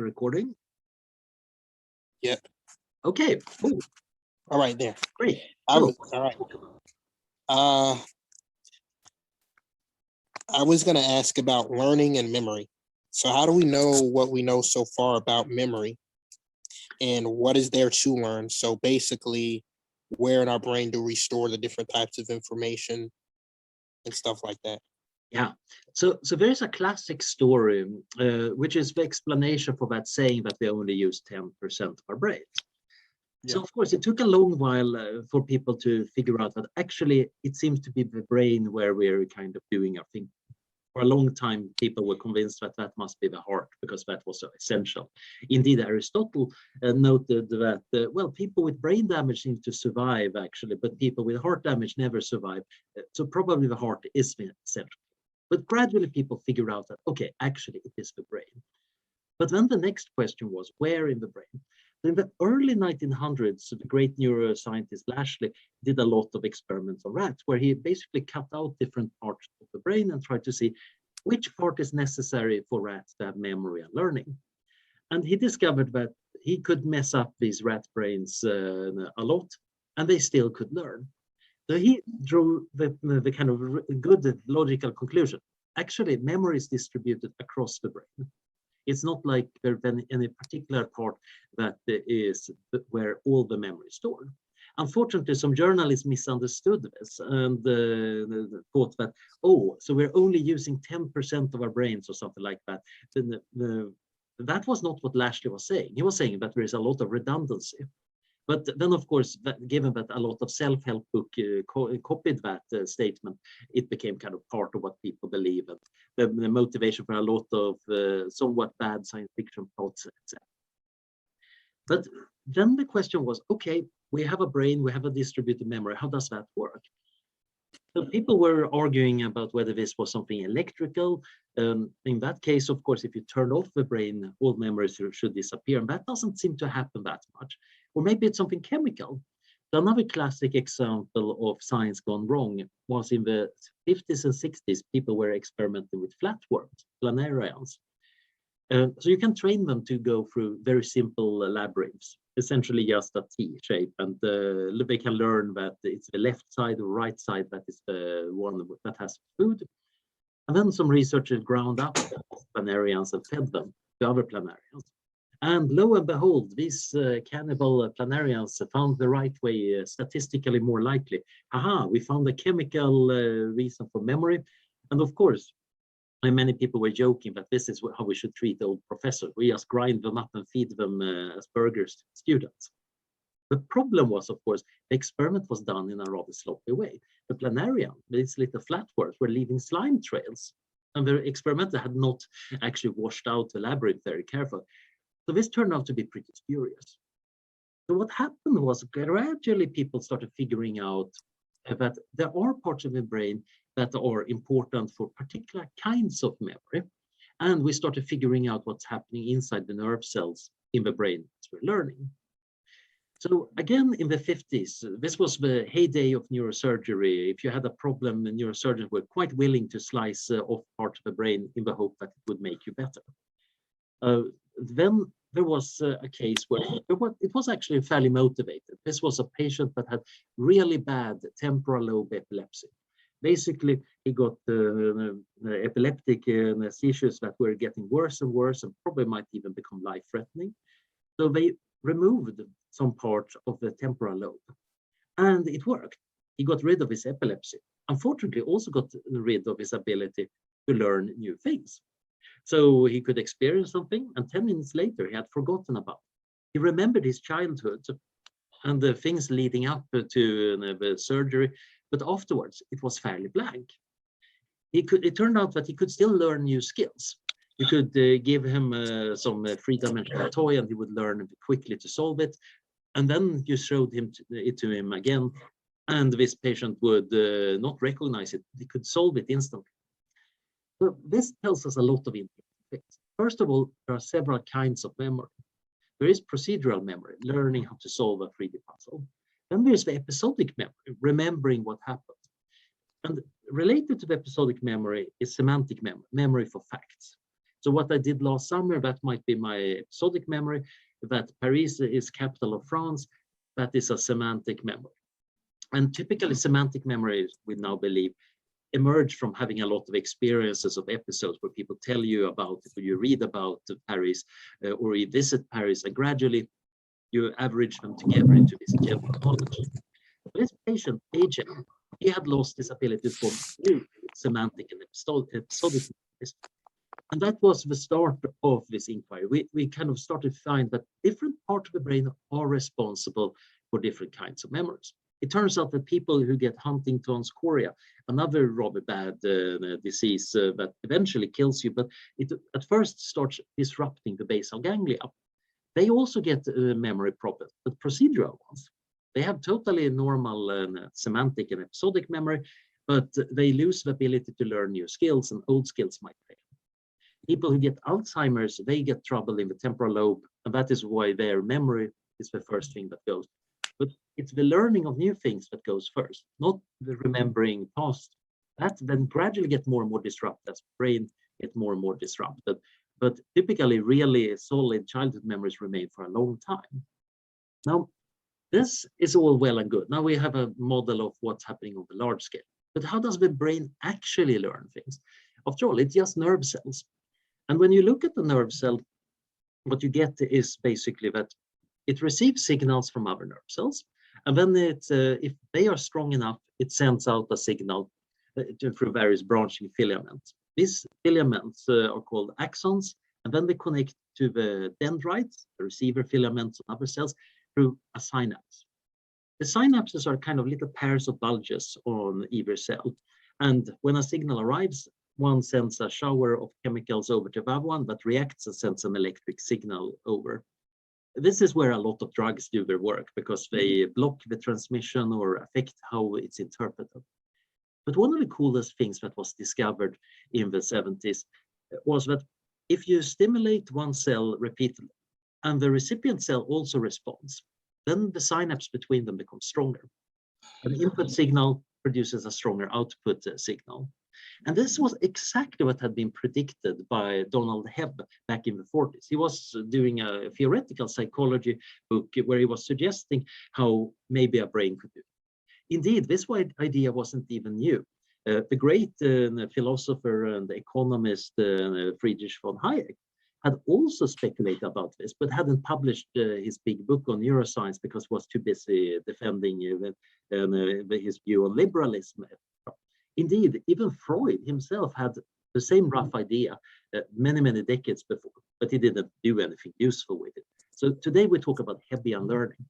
the recording? Yep. Okay, cool. All right, there. Great. All right. I was going to ask about learning and memory. So how do we know what we know so far about memory and what is there to learn? So basically, where in our brain do we store the different types of information and stuff like that? Yeah, so there's a classic story, which is the explanation for that saying that we only use 10% of our brains. Yeah. So of course, it took a long while for people to figure out that actually it seems to be the brain where we're kind of doing our thing. For a long time, people were convinced that that must be the heart because that was so essential. Indeed, Aristotle noted that, well, people with brain damage seem to survive actually, but people with heart damage never survive. So probably the heart is essential. But gradually people figured out that, okay, actually it is the brain. But then the next question was, where in the brain? In the early 1900s, the great neuroscientist Lashley did a lot of experiments on rats where he basically cut out different parts of the brain and tried to see which part is necessary for rats to have memory and learning. And he discovered that he could mess up these rat brains a lot, and they still could learn. So he drew the kind of good logical conclusion. Actually, memory is distributed across the brain. It's not like there's any particular part that is where all the memory is stored. Unfortunately, some journalists misunderstood this and thought that, oh, so we're only using 10% of our brains or something like that. That was not what Lashley was saying. He was saying that there is a lot of redundancy. But then, of course, given that a lot of self-help book copied that statement, it became kind of part of what people believe, and the motivation for a lot of somewhat bad science fiction plots, etc. But then the question was, okay, we have a brain, we have a distributed memory. How does that work? So people were arguing about whether this was something electrical. In that case, of course, if you turn off the brain, all memories should disappear. And that doesn't seem to happen that much. Or maybe it's something chemical. Another classic example of science gone wrong was in the 50s and 60s, people were experimenting with flatworms, planarians. So you can train them to go through very simple labyrinths, essentially just a T shape, and they can learn that it's the left side or right side that is the one that has food. And then some researchers ground up planarians and fed them to other planarians. And lo and behold, these cannibal planarians found the right way, statistically more likely. Aha, we found a chemical reason for memory. And of course, many people were joking that this is how we should treat old professors. We just grind them up and feed them as burgers to students. The problem was, of course, the experiment was done in a rather sloppy way. The planarian, these little flatworms, were leaving slime trails. And the experimenter had not actually washed out the labyrinth very carefully. So this turned out to be pretty spurious. So what happened was gradually people started figuring out that there are parts of the brain that are important for particular kinds of memory. And we started figuring out what's happening inside the nerve cells in the brain as we're learning. So again, in the 50s, this was the heyday of neurosurgery. If you had a problem, the neurosurgeons were quite willing to slice off parts of the brain in the hope that it would make you better. Then there was a case where it was actually fairly motivated. This was a patient that had really bad temporal lobe epilepsy. Basically, he got epileptic seizures that were getting worse and worse and probably might even become life-threatening. So they removed some part of the temporal lobe, and it worked. He got rid of his epilepsy. Unfortunately, also got rid of his ability to learn new things. So he could experience something, and 10 minutes later, he had forgotten about it. He remembered his childhood and the things leading up to the surgery, but afterwards, it was fairly blank. It turned out that he could still learn new skills. You could give him some three-dimensional toy, and he would learn quickly to solve it. And then you showed it to him again, and this patient would not recognize it. He could solve it instantly. So this tells us a lot of interesting things. First of all, there are several kinds of memory. There is procedural memory, learning how to solve a 3D puzzle. Then there's the episodic memory, remembering what happened. And related to the episodic memory is semantic memory, memory for facts. So what I did last summer, that might be my episodic memory, that Paris is capital of France, that is a semantic memory. And typically semantic memory, we now believe, emerge from having a lot of experiences of episodes where people tell you about it, or you read about Paris, or you visit Paris, and gradually you average them together into this general knowledge. This patient, AJ, he had lost his ability to form new semantic and episodic memories. And that was the start of this inquiry. We kind of started to find that different parts of the brain are responsible for different kinds of memories. It turns out that people who get Huntington's chorea, another rather bad disease that eventually kills you, but it at first starts disrupting the basal ganglia. They also get memory problems, but procedural ones. They have totally normal semantic and episodic memory, but they lose the ability to learn new skills, and old skills might fail. People who get Alzheimer's, they get trouble in the temporal lobe, and that is why their memory is the first thing that goes. But it's the learning of new things that goes first, not the remembering past. That then gradually gets more and more disrupted as the brain gets more and more disrupted. But typically, really solid childhood memories remain for a long time. Now, this is all well and good. Now we have a model of what's happening on the large scale. But how does the brain actually learn things? After all, it's just nerve cells. And when you look at the nerve cell, what you get is basically that it receives signals from other nerve cells. And then if they are strong enough, it sends out a signal through various branching filaments. These filaments are called axons, and then they connect to the dendrites, the receiver filaments of other cells, through a synapse. The synapses are kind of little pairs of bulges on either cell. And when a signal arrives, one sends a shower of chemicals over to the other one that reacts and sends an electric signal over. This is where a lot of drugs do their work, because they block the transmission or affect how it's interpreted. But one of the coolest things that was discovered in the 70s was that if you stimulate one cell repeatedly, and the recipient cell also responds, then the synapse between them becomes stronger. An input signal produces a stronger output signal. And this was exactly what had been predicted by Donald Hebb back in the 40s. He was doing a theoretical psychology book where he was suggesting how maybe a brain could do. Indeed, this idea wasn't even new. The great philosopher and economist Friedrich von Hayek had also speculated about this, but hadn't published his big book on neuroscience because he was too busy defending his view on liberalism. Indeed, even Freud himself had the same rough idea many, many decades before, but he didn't do anything useful with it. So today we talk about Hebbian learning.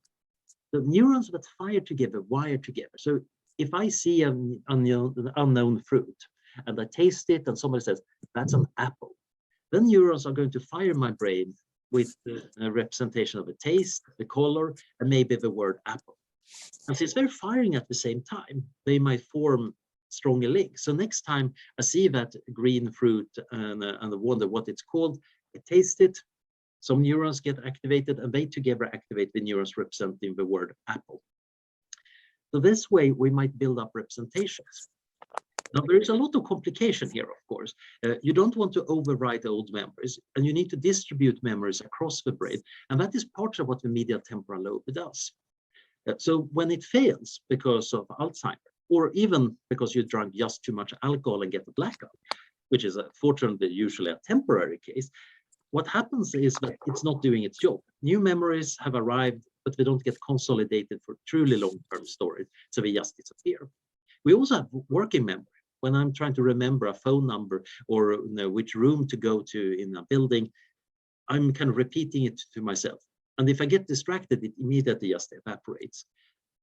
The neurons that fire together wire together. So if I see an unknown fruit and I taste it and somebody says, that's an apple, then neurons are going to fire my brain with a representation of the taste, the color, and maybe the word apple. And since they're firing at the same time, they might form stronger links. So next time I see that green fruit and I wonder what it's called, I taste it, some neurons get activated, and they together activate the neurons representing the word apple. So this way we might build up representations. Now there is a lot of complication here, of course. You don't want to overwrite old memories, and you need to distribute memories across the brain, and that is part of what the medial temporal lobe does. So when it fails because of Alzheimer's, or even because you drank just too much alcohol and get a blackout, which is fortunately usually a temporary case, what happens is that it's not doing its job. New memories have arrived, but they don't get consolidated for truly long-term storage, so they just disappear. We also have working memory. When I'm trying to remember a phone number or which room to go to in a building, I'm kind of repeating it to myself. And if I get distracted, it immediately just evaporates.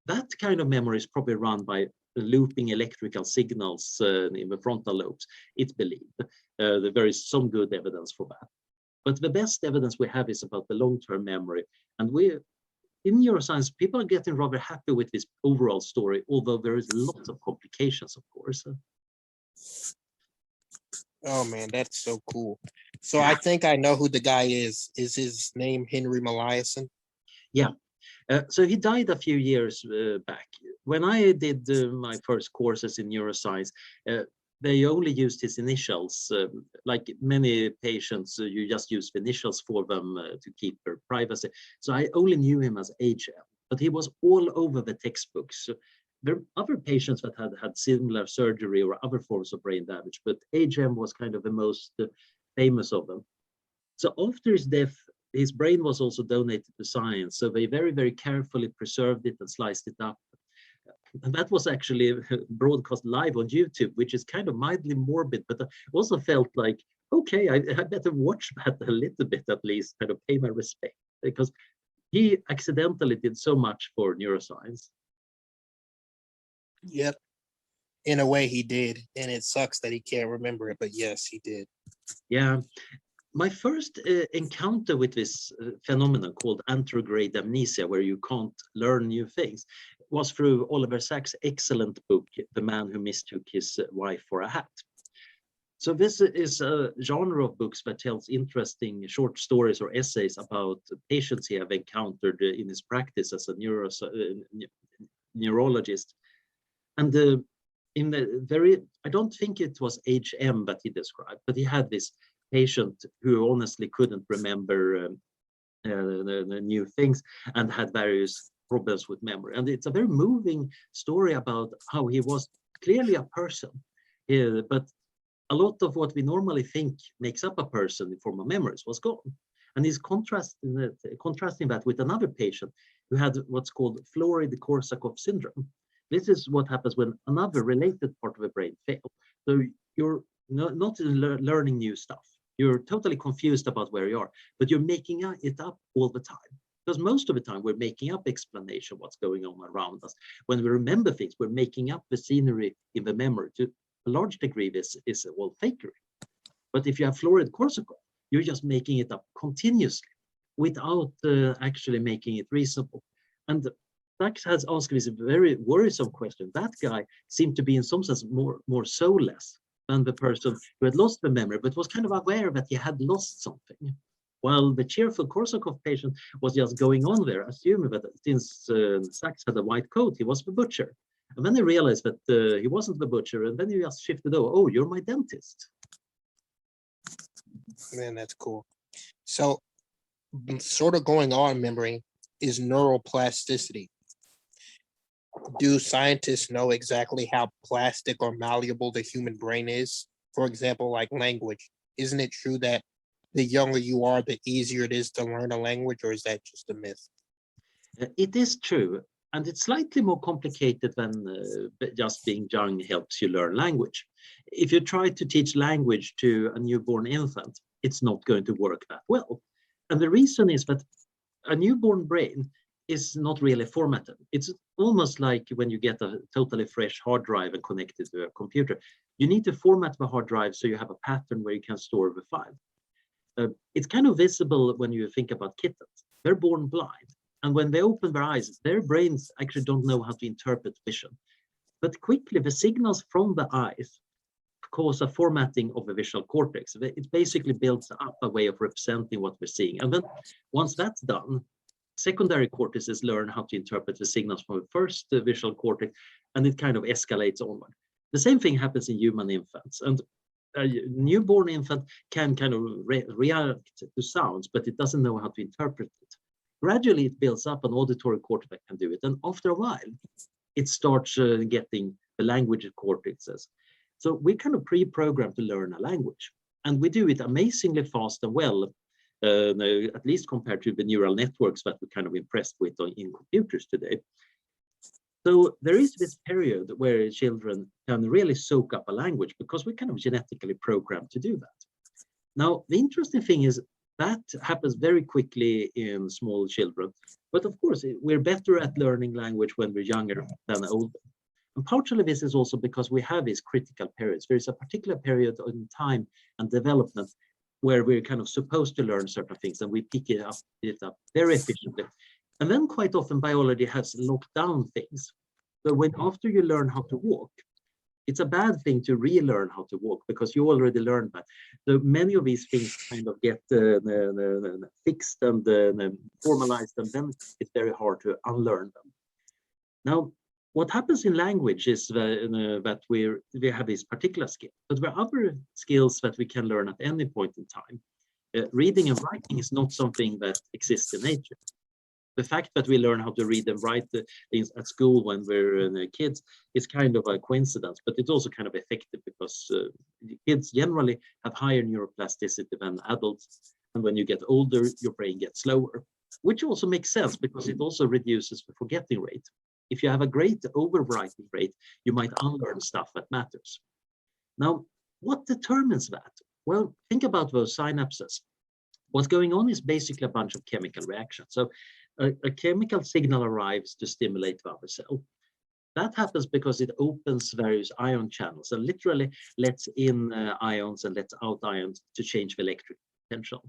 That kind of memory is probably run by looping electrical signals in the frontal lobes, it's believed. There is some good evidence for that. But the best evidence we have is about the long-term memory. And in neuroscience, people are getting rather happy with this overall story, although there is lots of complications, of course. Oh man, that's so cool. So I think I know who the guy is. Is his name Henry Maliason? Yeah. So he died a few years back. When I did my first courses in neuroscience, they only used his initials. Like many patients, you just use the initials for them to keep their privacy. So I only knew him as HM, but he was all over the textbooks. There are other patients that had similar surgery or other forms of brain damage, but HM was kind of the most famous of them. So after his death, his brain was also donated to science. So they very, very carefully preserved it and sliced it up. And that was actually broadcast live on YouTube, which is kind of mildly morbid, but I also felt like, okay, I better watch that a little bit at least, kind of pay my respect, because he accidentally did so much for neuroscience. Yep. In a way he did, and it sucks that he can't remember it, but yes, he did. Yeah. My first encounter with this phenomenon called Anterograde Amnesia, where you can't learn new things, was through Oliver Sacks' excellent book, The Man Who Mistook His Wife for a Hat. So this is a genre of books that tells interesting short stories or essays about patients he have encountered in his practice as a neurologist. And in the very, I don't think it was HM that he described, but he had this patient who honestly couldn't remember the new things and had various problems with memory. And it's a very moving story about how he was clearly a person, but a lot of what we normally think makes up a person in form of memories was gone. And he's contrasting that with another patient who had what's called Florid-Korsakoff syndrome. This is what happens when another related part of the brain fails. So you're not learning new stuff. You're totally confused about where you are, but you're making it up all the time. Because most of the time we're making up explanation what's going on around us. When we remember things, we're making up the scenery in the memory. To a large degree, this is all fakery. But if you have Florid-Korsakoff, you're just making it up continuously without actually making it reasonable. And Sacks has asked this very worrisome question. That guy seemed to be in some sense more soulless than the person who had lost the memory, but was kind of aware that he had lost something. While the cheerful Korsakoff patient was just going on there, assuming that since Sacks had a white coat, he was the butcher. And then he realized that he wasn't the butcher, and then he just shifted over, oh, you're my dentist. Man, that's cool. So, sort of going on memory is neuroplasticity. Do scientists know exactly how plastic or malleable the human brain is? For example, like language. Isn't it true that the younger you are, the easier it is to learn a language, or is that just a myth? It is true, and it's slightly more complicated than just being young helps you learn language. If you try to teach language to a newborn infant, it's not going to work that well. And the reason is that a newborn brain is not really formatted. It's almost like when you get a totally fresh hard drive and connect it to a computer. You need to format the hard drive so you have a pattern where you can store the file. It's kind of visible when you think about kittens. They're born blind. And when they open their eyes, their brains actually don't know how to interpret vision. But quickly, the signals from the eyes cause a formatting of the visual cortex. It basically builds up a way of representing what we're seeing. And then once that's done, secondary cortices learn how to interpret the signals from the first visual cortex, and it kind of escalates onward. The same thing happens in human infants. And a newborn infant can kind of react to sounds, but it doesn't know how to interpret it. Gradually, it builds up an auditory cortex that can do it. And after a while, it starts getting the language cortexes. So we're kind of pre-programmed to learn a language. And we do it amazingly fast and well, at least compared to the neural networks that we're kind of impressed with in computers today. So there is this period where children can really soak up a language because we're kind of genetically programmed to do that. Now, the interesting thing is that happens very quickly in small children. But of course, we're better at learning language when we're younger than older. And partially this is also because we have these critical periods. There is a particular period in time and development where we're kind of supposed to learn certain things and we pick it up very efficiently. And then quite often biology has locked down things. So when after you learn how to walk, it's a bad thing to relearn how to walk because you already learned that. So many of these things kind of get fixed and formalized, and then it's very hard to unlearn them. Now, What happens in language is that we have this particular skill, but there are other skills that we can learn at any point in time. Reading and writing is not something that exists in nature. The fact that we learn how to read and write things at school when we're kids is kind of a coincidence, but it's also kind of effective because kids generally have higher neuroplasticity than adults. And when you get older, your brain gets slower, which also makes sense because it also reduces the forgetting rate. If you have a great overwriting rate, you might unlearn stuff that matters. Now, what determines that? Well, think about those synapses. What's going on is basically a bunch of chemical reactions. So a chemical signal arrives to stimulate the other cell. That happens because it opens various ion channels and literally lets in ions and lets out ions to change the electric potential.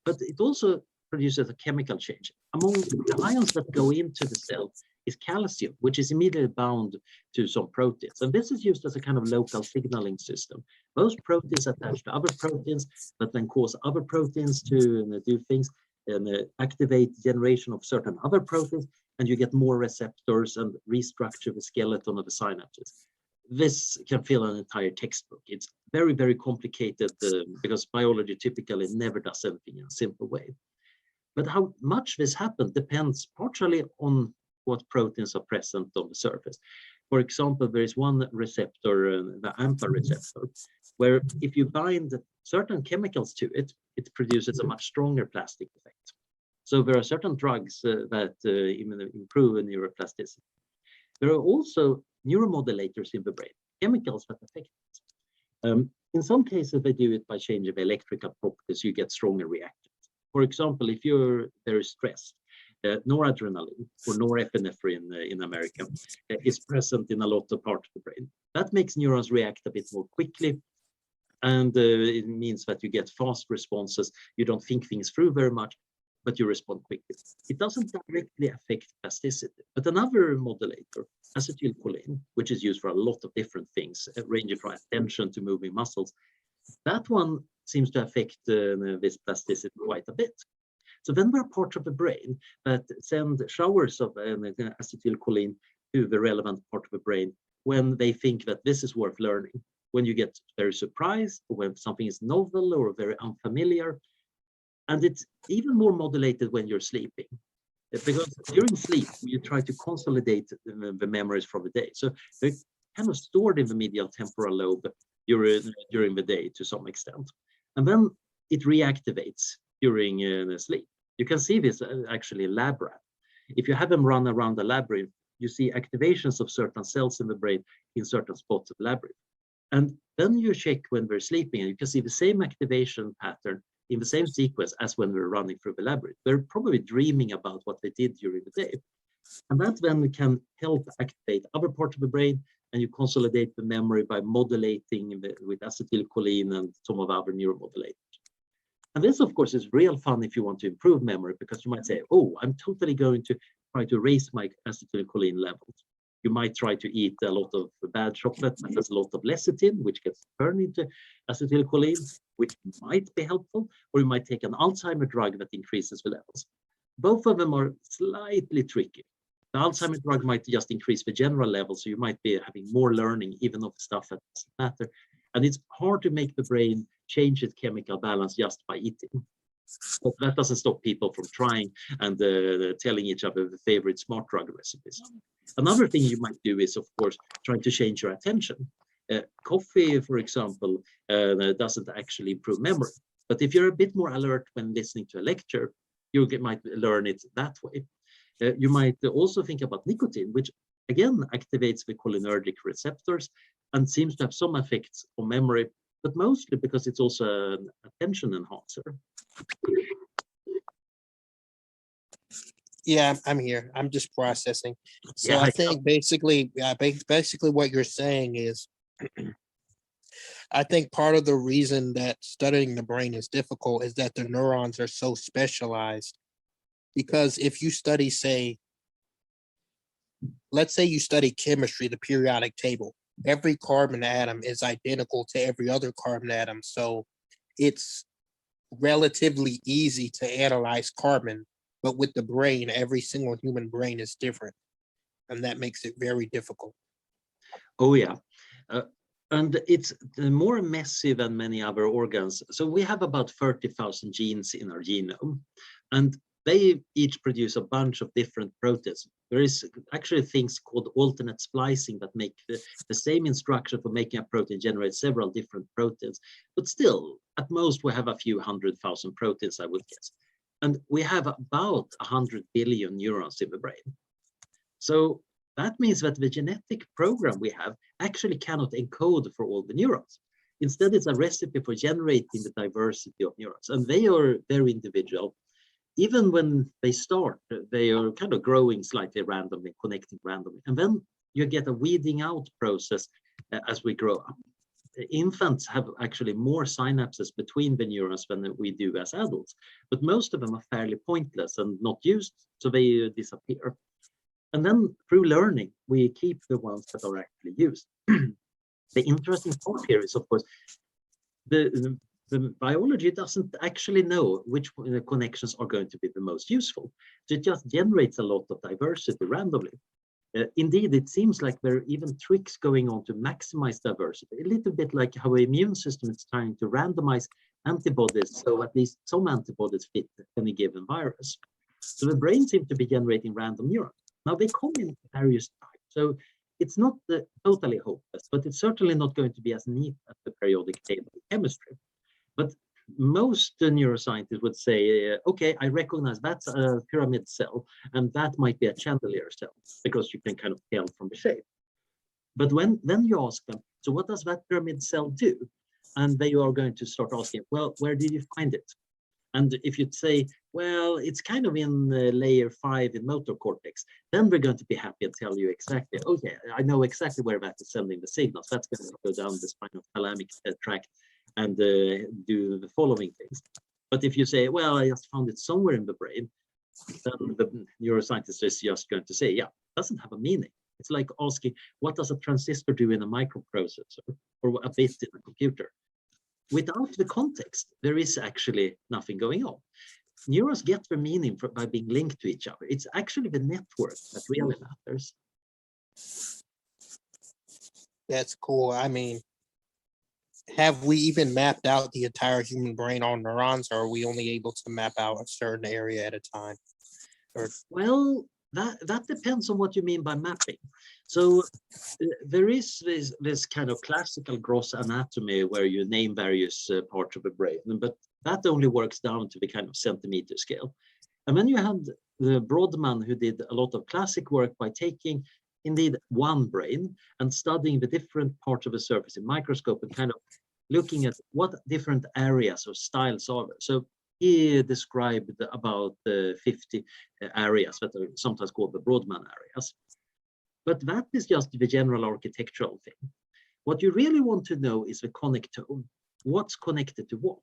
But it also produces a chemical change. Among the ions that go into the cell is calcium, which is immediately bound to some proteins. And this is used as a kind of local signaling system. Those proteins attach to other proteins that then cause other proteins to do things and activate generation of certain other proteins, and you get more receptors and restructure the skeleton of the synapses. This can fill an entire textbook. It's very, very complicated because biology typically never does everything in a simple way. But how much this happens depends partially on what proteins are present on the surface. For example, there is one receptor, the AMPA receptor, where if you bind certain chemicals to it, it produces a much stronger plastic effect. So there are certain drugs that improve neuroplasticity. There are also neuromodulators in the brain, chemicals that affect it. In some cases, they do it by changing the electrical properties, you get stronger reactions. For example, if you're very stressed, noradrenaline or norepinephrine in America is present in a lot of parts of the brain. That makes neurons react a bit more quickly, and it means that you get fast responses. You don't think things through very much, but you respond quickly. It doesn't directly affect plasticity, but another modulator, acetylcholine, which is used for a lot of different things, ranging from attention to moving muscles, that one seems to affect this plasticity quite a bit. So then there are parts of the brain that send showers of acetylcholine to the relevant part of the brain when they think that this is worth learning. When you get very surprised, or when something is novel or very unfamiliar. And it's even more modulated when you're sleeping. Because during sleep, you try to consolidate the memories from the day. So they're kind of stored in the medial temporal lobe during the day to some extent. And then it reactivates during sleep. You can see this actually in lab rat. If you have them run around the labyrinth, you see activations of certain cells in the brain in certain spots of the labyrinth. And then you check when we're sleeping, and you can see the same activation pattern in the same sequence as when we're running through the labyrinth. They're probably dreaming about what they did during the day. And that then can help activate other parts of the brain, and you consolidate the memory by modulating with acetylcholine and some of the other neuromodulators. And this, of course, is real fun if you want to improve memory, because you might say, oh, I'm totally going to try to raise my acetylcholine levels. You might try to eat a lot of bad chocolate that has a lot of lecithin, which gets turned into acetylcholine, which might be helpful, or you might take an Alzheimer drug that increases the levels. Both of them are slightly tricky. The Alzheimer drug might just increase the general level, so you might be having more learning, even of stuff that doesn't matter. And it's hard to make the brain change its chemical balance just by eating. But that doesn't stop people from trying and telling each other the favorite smart drug recipes. Another thing you might do is, of course, trying to change your attention. Coffee, for example, doesn't actually improve memory. But if you're a bit more alert when listening to a lecture, you might learn it that way. You might also think about nicotine, which again activates the cholinergic receptors and seems to have some effects on memory, but mostly because it's also an attention enhancer. Yeah, I'm here. I'm just processing. So Yeah, I think basically what you're saying is, I think part of the reason that studying the brain is difficult is that the neurons are so specialized. Because if you study, let's say you study chemistry, the periodic table, every carbon atom is identical to every other carbon atom. So it's relatively easy to analyze carbon, but with the brain, every single human brain is different. and that makes it very difficult. Oh yeah, and it's more messy than many other organs. So we have about 30,000 genes in our genome, and they each produce a bunch of different proteins. There is actually things called alternate splicing that make the same instruction for making a protein generate several different proteins. But still, at most, we have a few 100,000 proteins, I would guess. And we have about 100 billion neurons in the brain. So that means that the genetic program we have actually cannot encode for all the neurons. Instead, it's a recipe for generating the diversity of neurons, and they are very individual. Even when they start, they are kind of growing slightly randomly, connecting randomly. And then you get a weeding out process as we grow up. Infants have actually more synapses between the neurons than we do as adults, but most of them are fairly pointless and not used, so they disappear. And then through learning, we keep the ones that are actually used. The interesting part here is, of course, the biology doesn't actually know which connections are going to be the most useful. So it just generates a lot of diversity randomly. Indeed, it seems like there are even tricks going on to maximize diversity, a little bit like how the immune system is trying to randomize antibodies, so at least some antibodies fit any given virus. So the brain seems to be generating random neurons. Now they come in various types, so it's not totally hopeless, but it's certainly not going to be as neat as the periodic table of chemistry. But most neuroscientists would say, okay, I recognize that's a pyramid cell, and that might be a chandelier cell, because you can kind of tell from the shape. But then you ask them, so what does that pyramid cell do? And they are going to start asking, well, where did you find it? And if you'd say, well, it's kind of in layer 5 in motor cortex, then we're going to be happy and tell you exactly, okay, I know exactly where that is sending the signals. That's going to go down the spinal thalamic tract and do the following things. But if you say, well, I just found it somewhere in the brain, then the neuroscientist is just going to say, yeah, it doesn't have a meaning. It's like asking, what does a transistor do in a microprocessor or a bit in a computer? Without the context, there is actually nothing going on. Neurons get their meaning by being linked to each other. It's actually the network that really matters. That's cool. I mean, have we even mapped out the entire human brain on neurons, or are we only able to map out a certain area at a time? Well, that depends on what you mean by mapping. So there is this kind of classical gross anatomy where you name various parts of the brain, but that only works down to the kind of centimeter scale. And then you had the Brodmann, who did a lot of classic work by taking indeed one brain and studying the different parts of the surface in microscope and kind of looking at what different areas or styles are there. So he described about 50 areas that are sometimes called the Brodmann areas. But that is just the general architectural thing. What you really want to know is the connectome. What's connected to what?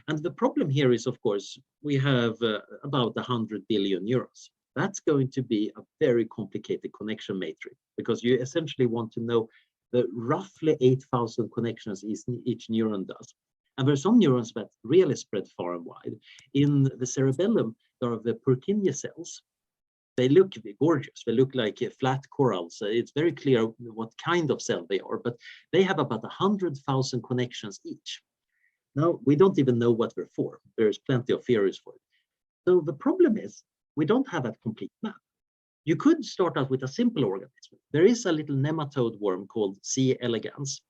And the problem here is, of course, we have about 100 billion neurons. That's going to be a very complicated connection matrix, because you essentially want to know the roughly 8,000 connections each neuron does. And there are some neurons that really spread far and wide. In the cerebellum, there are the Purkinje cells. They look gorgeous. They look like flat corals. It's very clear what kind of cell they are, but they have about 100,000 connections each. Now, we don't even know what they're for. There's plenty of theories for it. So the problem is, we don't have that complete map. You could start out with a simple organism. There is a little nematode worm called C. elegans,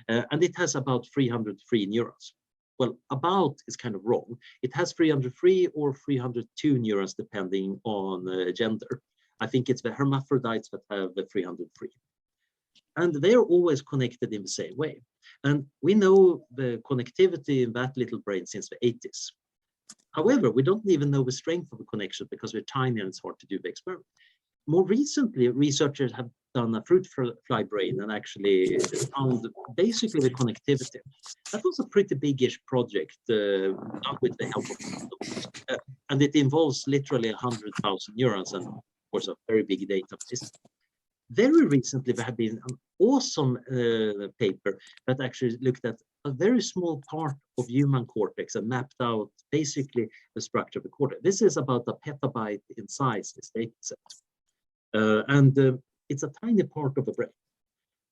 and it has about 303 neurons. Well, about is kind of wrong. It has 303 or 302 neurons, depending on gender. I think it's the hermaphrodites that have the 303. And they are always connected in the same way. And we know the connectivity in that little brain since the 80s. However, we don't even know the strength of the connection because they're tiny and it's hard to do the experiment. More recently, researchers have done a fruit fly brain and actually found basically the connectivity. That was a pretty big-ish project done with the help of and it involves literally 100,000 neurons and, of course, a very big database. Very recently, there have been an awesome paper that actually looked at a very small part of human cortex and mapped out basically the structure of the cortex. This is about a petabyte in size, this data set. it's a tiny part of the brain.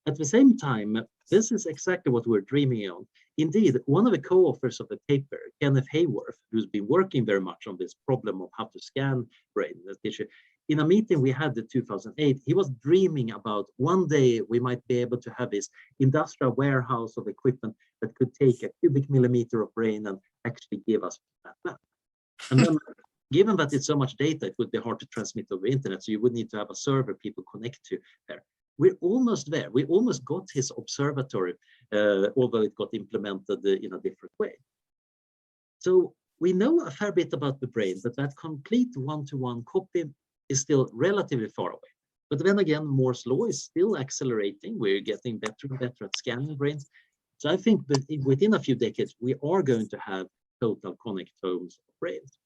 At the same time, this is exactly what we're dreaming on. Indeed, one of the co-authors of the paper, Kenneth Hayworth, who's been working very much on this problem of how to scan brain tissue, in a meeting we had in 2008, he was dreaming about one day we might be able to have this industrial warehouse of equipment that could take a cubic millimeter of brain and actually give us that map. And then, given that it's so much data, it would be hard to transmit over the internet, so you would need to have a server people connect to there. We're almost there. We almost got his observatory, although it got implemented in a different way. So we know a fair bit about the brain, but that complete one-to-one copy is still relatively far away. But then again, Moore's law is still accelerating. We're getting better and better at scanning brains. So I think that within a few decades, we are going to have total connectomes of brains.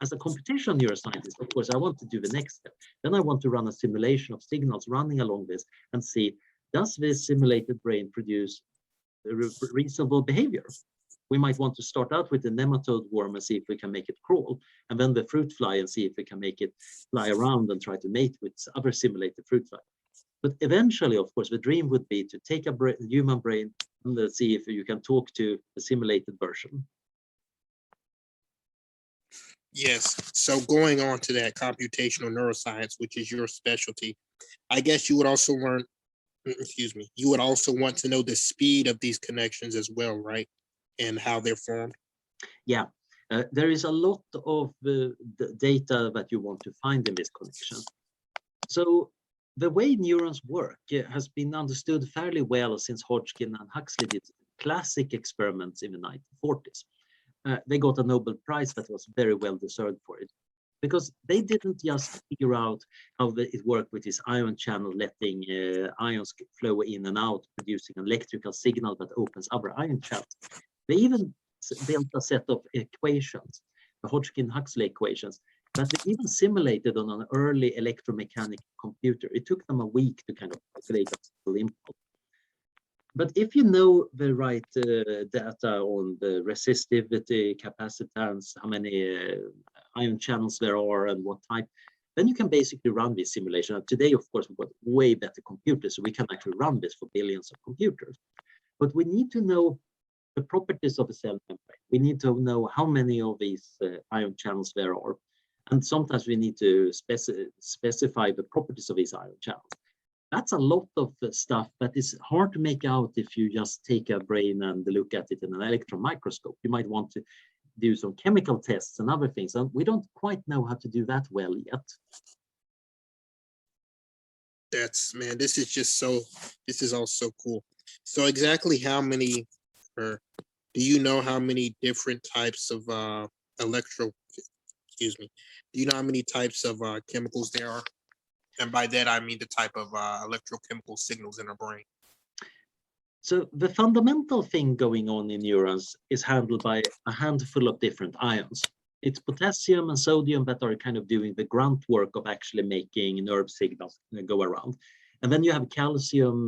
As a computational neuroscientist, of course, I want to do the next step. Then I want to run a simulation of signals running along this and see, does this simulated brain produce reasonable behavior? We might want to start out with the nematode worm and see if we can make it crawl, and then the fruit fly and see if we can make it fly around and try to mate with other simulated fruit fly. But eventually, of course, the dream would be to take a human brain and see if you can talk to the simulated version. Yes. So going on to that computational neuroscience, which is your specialty, I guess you would also learn, you would also want to know the speed of these connections as well, right? And how they're formed. Yeah, there is a lot of the data that you want to find in this connection. So the way neurons work has been understood fairly well since Hodgkin and Huxley did classic experiments in the 1940s. They got a Nobel Prize that was very well deserved for it, because they didn't just figure out how it worked with this ion channel, letting ions flow in and out, producing an electrical signal that opens other ion channels. They even built a set of equations, the Hodgkin-Huxley equations, that they even simulated on an early electromechanical computer. It took them a week to kind of calculate a single impulse. But if you know the right data on the resistivity, capacitance, how many ion channels there are and what type, then you can basically run this simulation. And today, of course, we've got way better computers, so we can actually run this for billions of computers. But we need to know the properties of a cell membrane. We need to know how many of these ion channels there are. And sometimes we need to specify the properties of these ion channels. That's a lot of stuff that is hard to make out if you just take a brain and look at it in an electron microscope. You might want to do some chemical tests and other things, and we don't quite know how to do that well yet. Man, this is all so cool. So exactly how many, or do you know how many different types of do you know how many types of chemicals there are? And by that, I mean the type of electrochemical signals in our brain. So the fundamental thing going on in neurons is handled by a handful of different ions. It's potassium and sodium that are kind of doing the grunt work of actually making nerve signals go around. And then you have calcium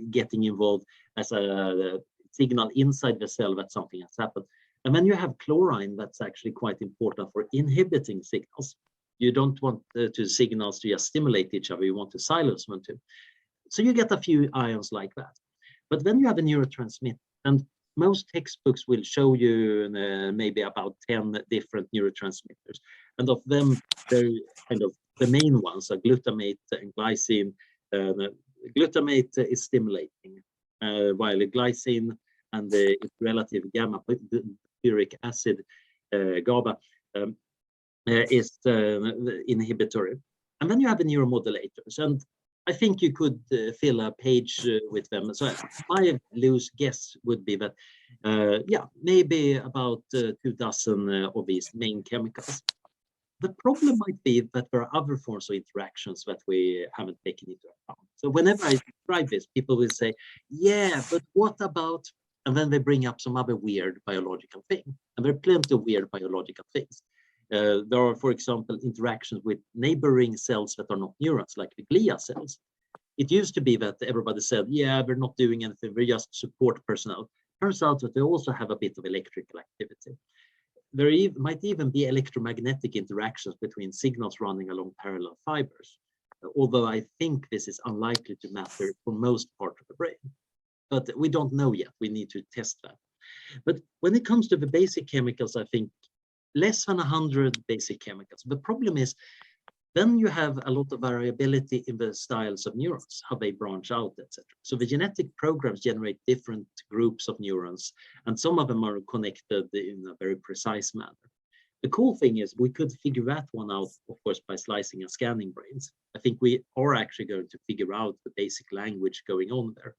getting involved as a signal inside the cell that something has happened. And then you have chlorine that's actually quite important for inhibiting signals. You don't want the signals to just stimulate each other, you want to silence them too. So you get a few ions like that. But then you have a neurotransmitter, and most textbooks will show you maybe about 10 different neurotransmitters. And of them, they're kind of the main ones are glutamate and glycine. Glutamate is stimulating, while glycine and the relative gamma butyric acid, GABA, is inhibitory. And then you have the neuromodulators. And I think you could fill a page with them. So my loose guess would be that, maybe about 24 of these main chemicals. The problem might be that there are other forms of interactions that we haven't taken into account. So whenever I describe this, people will say, yeah, but what about, and then they bring up some other weird biological thing. And there are plenty of weird biological things. There are, for example, interactions with neighboring cells that are not neurons, like the glia cells. It used to be that everybody said, yeah, we're not doing anything, we're just support personnel. Turns out that they also have a bit of electrical activity. There might even be electromagnetic interactions between signals running along parallel fibers. although I think this is unlikely to matter for most part of the brain. But we don't know yet. We need to test that. But when it comes to the basic chemicals, I think less than 100 basic chemicals. The problem is then you have a lot of variability in the styles of neurons, how they branch out, etc. So the genetic programs generate different groups of neurons, and some of them are connected in a very precise manner. The cool thing is we could figure that one out, of course, by slicing and scanning brains. I think we are actually going to figure out the basic language going on there.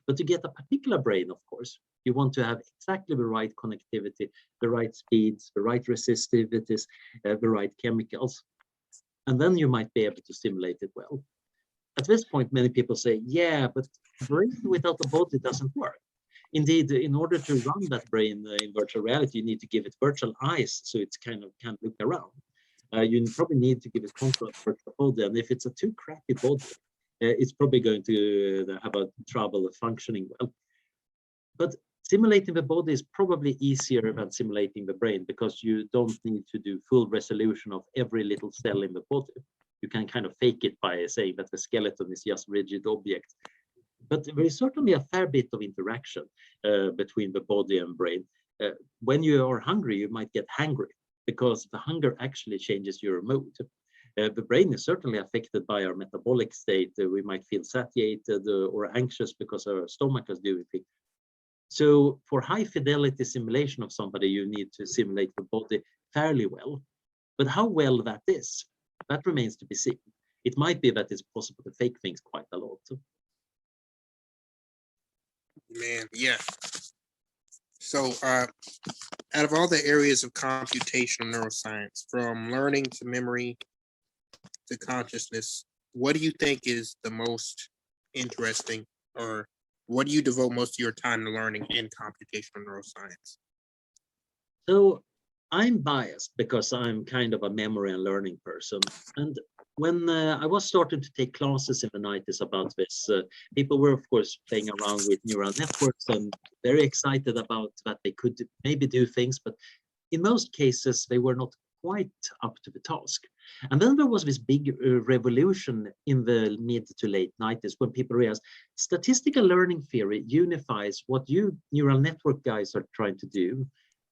But to get a particular brain, of course, you want to have exactly the right connectivity, the right speeds, the right resistivities, the right chemicals. And then you might be able to simulate it well. At this point, many people say, yeah, but brain without the body doesn't work. Indeed, in order to run that brain in virtual reality, you need to give it virtual eyes so it kind of can't look around. You probably need to give it control of virtual body. And if it's a too crappy body, it's probably going to have a trouble of functioning well. But simulating the body is probably easier than simulating the brain because you don't need to do full resolution of every little cell in the body. You can kind of fake it by saying that the skeleton is just rigid object. But there is certainly a fair bit of interaction between the body and brain. When you are hungry, you might get hangry because the hunger actually changes your mood. The brain is certainly affected by our metabolic state. We might feel satiated or anxious because our stomach is doing things. So for high fidelity simulation of somebody, you need to simulate the body fairly well. But how well that is, that remains to be seen. It might be that it's possible to fake things quite a lot. Man, yeah. So out of all the areas of computational neuroscience, from learning to memory to consciousness, what do you think is the most interesting, or what do you devote most of your time to learning in computational neuroscience? So I'm biased because I'm kind of a memory and learning person. And when I was starting to take classes in the 90s about this, people were, of course, playing around with neural networks and very excited about that they could maybe do things, but in most cases, they were not quite up to the task. And then there was this big revolution in the mid to late 90s when people realized statistical learning theory unifies what you neural network guys are trying to do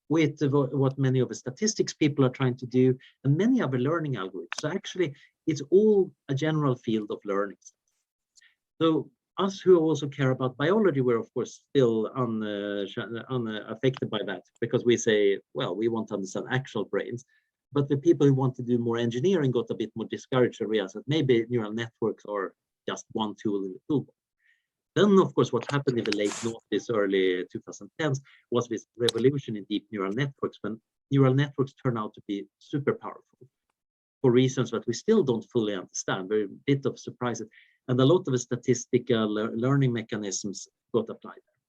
with what many of the statistics people are trying to do and many other learning algorithms. So actually, it's all a general field of learning. So us who also care about biology, we're of course still unaffected by that because we say, well, we want to understand actual brains. But the people who want to do more engineering got a bit more discouraged and realized that maybe neural networks are just one tool in the toolbox. Then, of course, what happened in the late noughties, early 2010s was this revolution in deep neural networks when neural networks turn out to be super powerful for reasons that we still don't fully understand. Very bit of surprises. And a lot of the statistical learning mechanisms got applied there.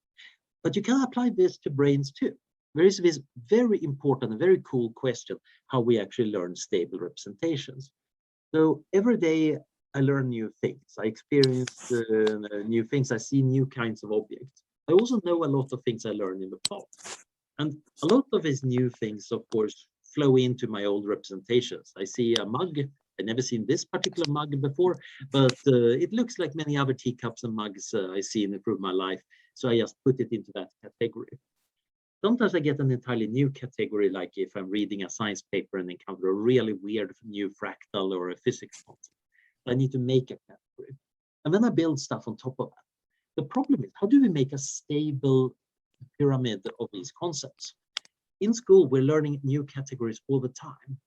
But you can apply this to brains too. There is this very important and very cool question, how we actually learn stable representations. So every day I learn new things. I experience new things. I see new kinds of objects. I also know a lot of things I learned in the past. And a lot of these new things, of course, flow into my old representations. I see a mug. I've never seen this particular mug before, but it looks like many other teacups and mugs I see and improve my life. So I just put it into that category. Sometimes I get an entirely new category, like if I'm reading a science paper and encounter a really weird new fractal or a physics concept. I need to make a category. And then I build stuff on top of that. The problem is, how do we make a stable pyramid of these concepts? In school, we're learning new categories all the time.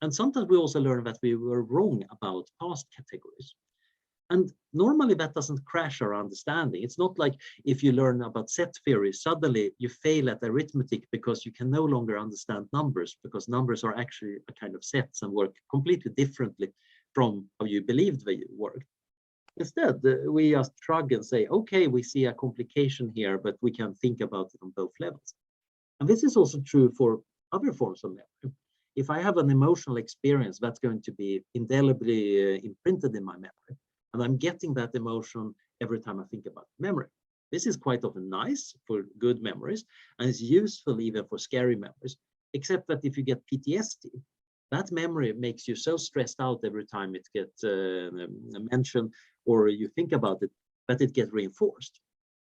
And sometimes we also learn that we were wrong about past categories. And normally that doesn't crash our understanding. It's not like if you learn about set theory, suddenly you fail at arithmetic because you can no longer understand numbers because numbers are actually a kind of sets and work completely differently from how you believed they worked. Instead, we just shrug and say, okay, we see a complication here, but we can think about it on both levels. And this is also true for other forms of memory. If I have an emotional experience, that's going to be indelibly imprinted in my memory. And I'm getting that emotion every time I think about memory. This is quite often nice for good memories, and it's useful even for scary memories, except that if you get PTSD, that memory makes you so stressed out every time it gets mentioned or you think about it, that it gets reinforced.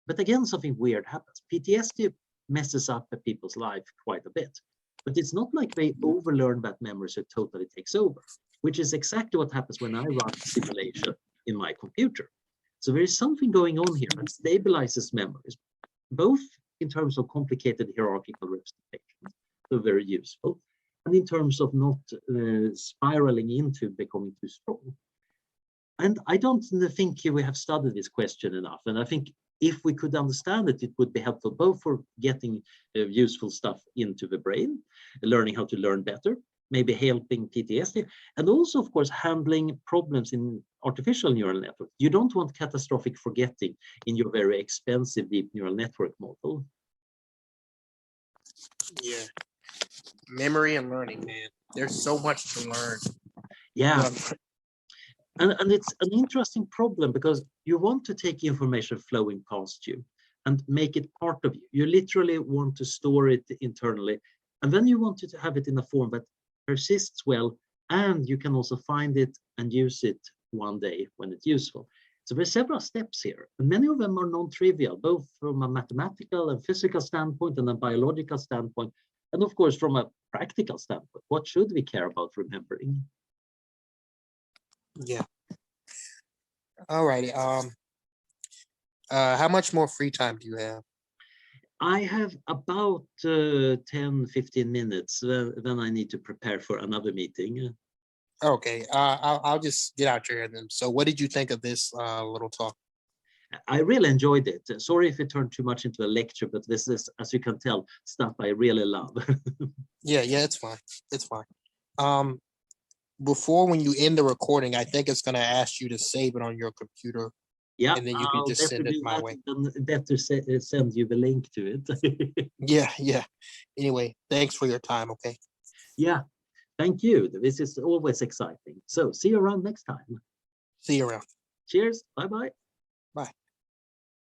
But again, something weird happens. PTSD messes up people's life quite a bit, but it's not like they overlearn that memory so it totally takes over, which is exactly what happens when I run a simulation in my computer. So there is something going on here that stabilizes memories, both in terms of complicated hierarchical representations, so very useful, and in terms of not spiraling into becoming too strong. And I don't think we have studied this question enough. And I think if we could understand it, it would be helpful both for getting useful stuff into the brain, learning how to learn better, maybe helping PTSD, and also, of course, handling problems in artificial neural networks. You don't want catastrophic forgetting in your very expensive deep neural network model. Yeah. Memory and learning, man. There's so much to learn. Yeah. And it's an interesting problem because you want to take information flowing past you and make it part of you. You literally want to store it internally, and then you want to have it in a form that persists well, and you can also find it and use it one day when it's useful. So there's several steps here, and many of them are non-trivial, both from a mathematical and physical standpoint and a biological standpoint, and of course from a practical standpoint. What should we care about remembering? Yeah. All righty. How much more free time do you have? I have about 10-15 minutes. Then I need to prepare for another meeting. Okay. I'll just get out your hair then. So, what did you think of this little talk? I really enjoyed it. Sorry if it turned too much into a lecture, but this is, as you can tell, stuff I really love. Yeah, it's fine. It's fine. Before when you end the recording, I think it's gonna ask you to save it on your computer. Yeah, and then you can I'll just send better it do my that way. and better send you the link to it. Yeah. Anyway, thanks for your time. Okay. Yeah, thank you. This is always exciting. So see you around next time. See you around. Cheers. Bye-bye. Bye.